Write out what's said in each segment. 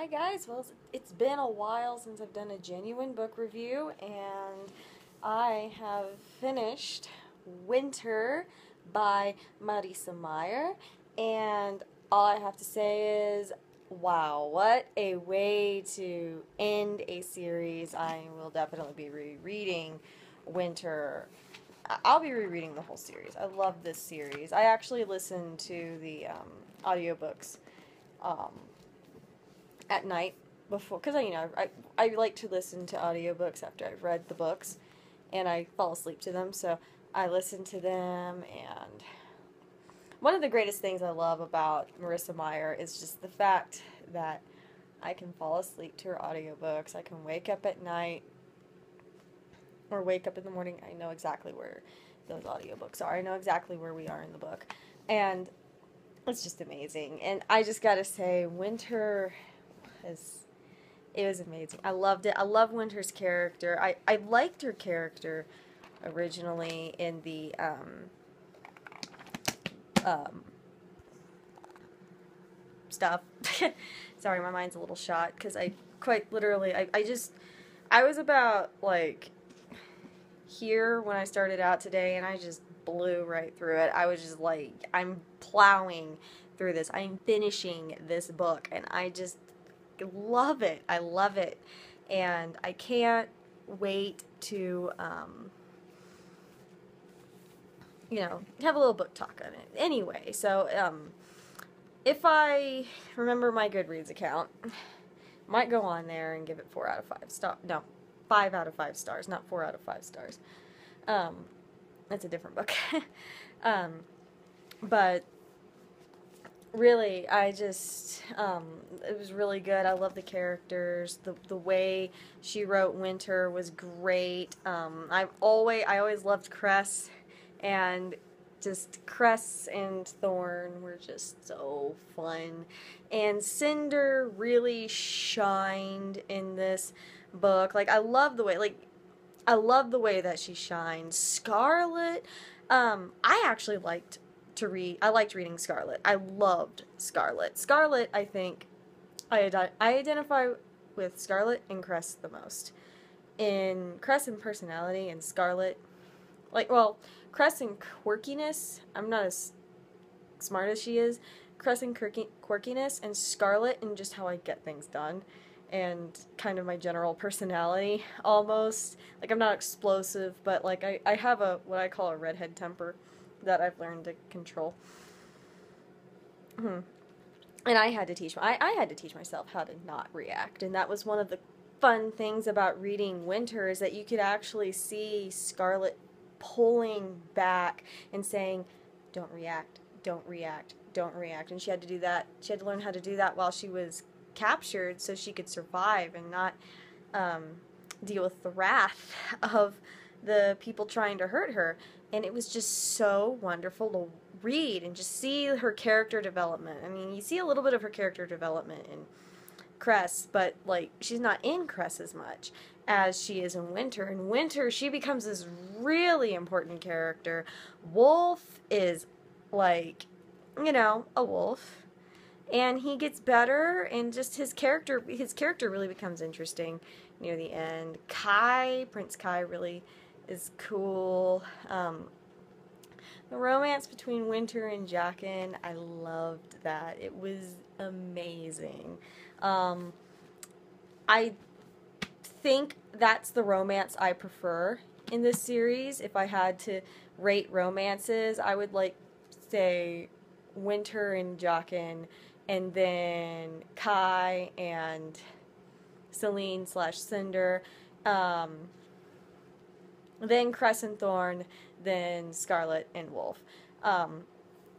Hi guys, well it's been a while since I've done a genuine book review, and I have finished Winter by Marissa Meyer, and all I have to say is wow, what a way to end a series. I will definitely be rereading Winter. I'll be rereading the whole series. I love this series. I actually listened to the audiobooks um, at night before, because I like to listen to audiobooks after I've read the books, and I fall asleep to them, so I listen to them. And one of the greatest things I love about Marissa Meyer is just the fact that I can fall asleep to her audiobooks. I can wake up at night or wake up in the morning. I know exactly where those audiobooks are. I know exactly where we are in the book, and it's just amazing. And I just gotta say, Winter it was amazing. I loved it. I love Winter's character. I liked her character originally in the stuff. Sorry, my mind's a little shot because I quite literally I was about like here when I started out today, and I just blew right through it. I was just like, I'm plowing through this. I'm finishing this book, and I just love it. I love it, and I can't wait to have a little book talk on it. Anyway, so if I remember my Goodreads account, might go on there and give it 4 out of 5 stars. No, 5 out of 5 stars, not 4 out of 5 stars. It's a different book. But really, I just, it was really good. I love the characters. The way she wrote Winter was great. I always loved Cress, and just Cress and Thorn were just so fun. And Cinder really shined in this book. Like, I love the way that she shined. Scarlet, I actually liked reading Scarlet. I loved Scarlet. Scarlet, I think, I identify with Scarlet and Cress the most. In Cress and personality, and Scarlet, Cress and quirkiness, I'm not as smart as she is. Cress and quirkiness, and Scarlet and just how I get things done, and kind of my general personality, almost. Like, I'm not explosive, but like I have what I call a redhead temper that I've learned to control. And I had to teach myself how to not react, and that was one of the fun things about reading Winter, is that you could actually see Scarlet pulling back and saying, don't react, don't react, don't react. And she had to do that. She had to learn how to do that while she was captured, so she could survive and not deal with the wrath of the people trying to hurt her. And it was just so wonderful to read and just see her character development. I mean, you see a little bit of her character development in Cress, but like, she's not in Cress as much as she is in Winter. In Winter, she becomes this really important character. Wolf is like, a wolf, and he gets better, and just his character really becomes interesting near the end. Prince Kai really is cool. The romance between Winter and Jaqen, I loved that. It was amazing. I think that's the romance I prefer in this series. If I had to rate romances, I would say Winter and Jaqen, and then Kai and Celine/Cinder, then Cress and Thorn, then Scarlet and Wolf. And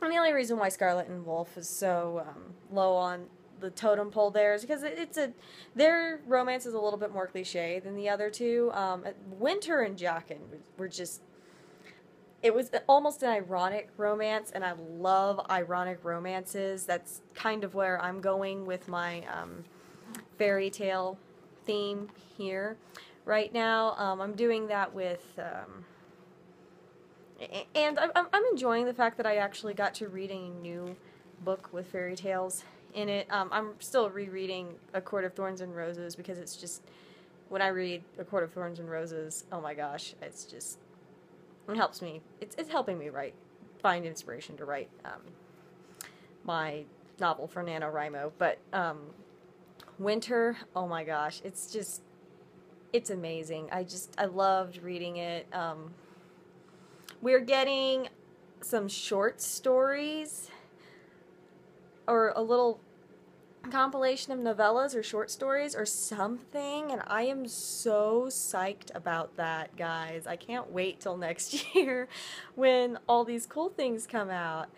the only reason why Scarlet and Wolf is so low on the totem pole there is because their romance is a little bit more cliche than the other two. Winter and Jaqen were just, it was almost an ironic romance, and I love ironic romances. That's kind of where I'm going with my fairy tale theme here right now. I'm doing that with, and I'm enjoying the fact that I actually got to read a new book with fairy tales in it. I'm still rereading A Court of Thorns and Roses because it's just, when I read A Court of Thorns and Roses, oh my gosh, it's just, it helps me. It's helping me find inspiration to write my novel for NaNoWriMo. But Winter, oh my gosh, it's amazing. I loved reading it. We're getting some short stories, or a little compilation of novellas or short stories or something, and I am so psyched about that, guys. I can't wait till next year when all these cool things come out.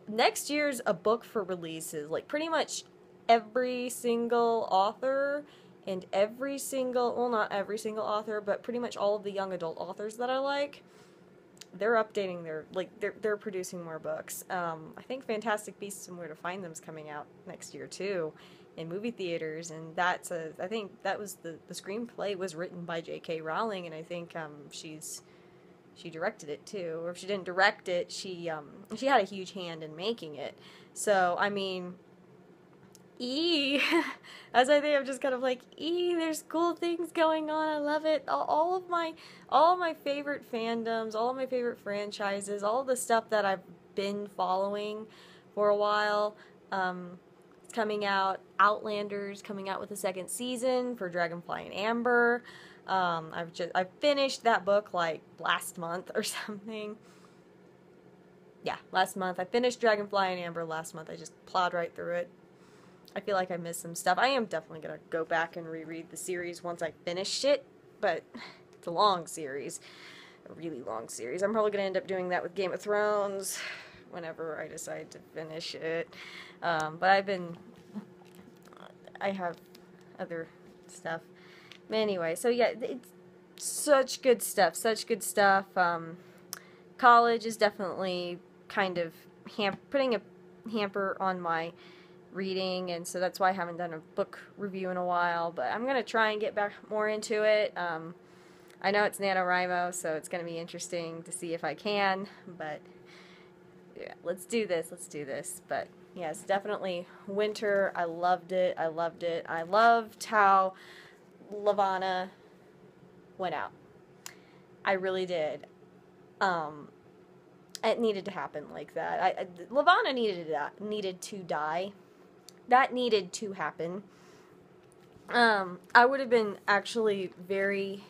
Next year's a book for releases. Like, pretty much every single author and every single, well, not every single author, but pretty much all of the young adult authors that I like, they're updating they're producing more books. I think Fantastic Beasts and Where to Find Them is coming out next year too, in movie theaters, and I think that was the screenplay was written by J.K. Rowling, and I think she directed it too, or if she didn't direct it, she had a huge hand in making it. So I mean, as I think I'm just kind of like, there's cool things going on. I love it. All of my favorite fandoms, all of my favorite franchises, all of the stuff that I've been following for a while. It's coming out. Outlander's coming out with a second season for Dragonfly and Amber. I finished that book like last month or something. Yeah, last month. I finished Dragonfly and Amber last month. I just plowed right through it. I feel like I missed some stuff. I am definitely going to go back and reread the series once I finish it, but it's a long series. A really long series. I'm probably going to end up doing that with Game of Thrones whenever I decide to finish it. But I have other stuff. But anyway, so yeah, it's such good stuff. Such good stuff. College is definitely kind of putting a hamper on my reading, and so that's why I haven't done a book review in a while, but I'm going to try and get back more into it. I know it's NaNoWriMo, so it's going to be interesting to see if I can, but yeah, let's do this. But yes, definitely Winter. I loved it. I loved how Lavanna went out. I really did. It needed to happen like that. Lavanna needed to die. That needed to happen. I would have been actually very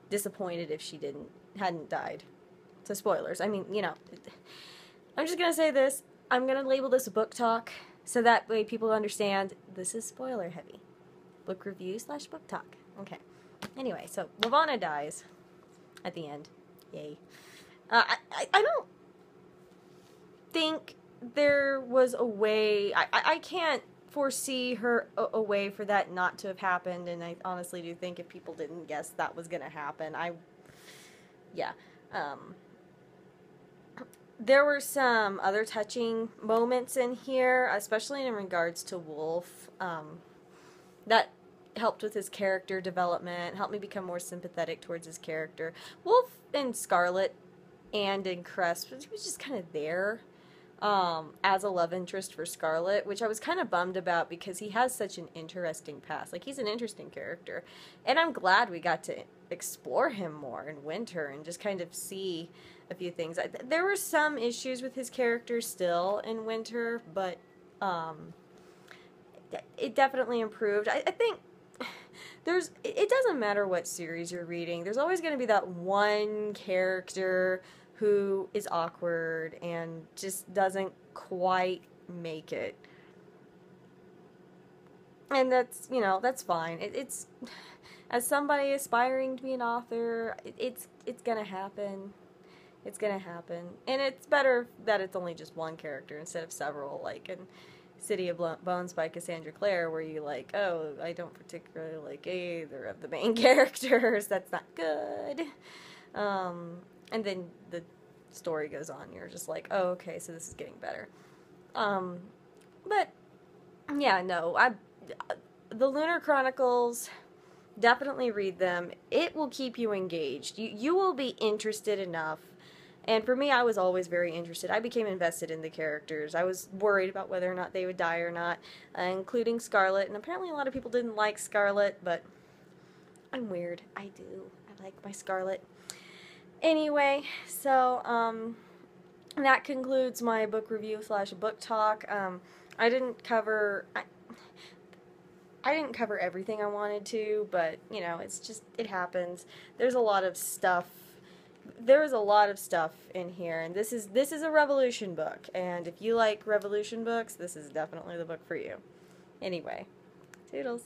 disappointed if she hadn't died. So spoilers. I mean, you know, I'm just gonna say this. I'm gonna label this a book talk, so that way people understand this is spoiler heavy. Book review / book talk. Okay. Anyway, so Lavanna dies at the end. Yay. I don't think there was a way. I can't foresee a way for that not to have happened, and I honestly do think if people didn't guess that was going to happen, there were some other touching moments in here, especially in regards to Wolf, that helped with his character development, helped me become more sympathetic towards his character. Wolf in Scarlet and in Crest, he was just kind of there as a love interest for Scarlet, which I was kind of bummed about because he has such an interesting past. Like, he's an interesting character, and I'm glad we got to explore him more in Winter and just kind of see a few things. There were some issues with his character still in Winter, but it definitely improved. I think it doesn't matter what series you're reading, there's always going to be that one character who is awkward and just doesn't quite make it. And that's, you know, that's fine. It's as somebody aspiring to be an author, it's gonna happen. It's gonna happen. And it's better that it's only just one character instead of several, like in City of Bones by Cassandra Clare, where you like, oh, I don't particularly like either of the main characters. That's not good. And then the story goes on. You're just like, oh, okay, so this is getting better. But yeah, no, the Lunar Chronicles, definitely read them. It will keep you engaged. You will be interested enough And for me, I was always very interested. I became invested in the characters. I was worried about whether or not they would die or not, including Scarlet. And apparently a lot of people didn't like Scarlet, but I'm weird. I do. I like my Scarlet. Anyway, so that concludes my book review / book talk. I didn't cover everything I wanted to, but you know, it's just, it happens. There's a lot of stuff. There is a lot of stuff in here, and this is a Revolution book, and if you like Revolution books, this is definitely the book for you. Anyway, toodles.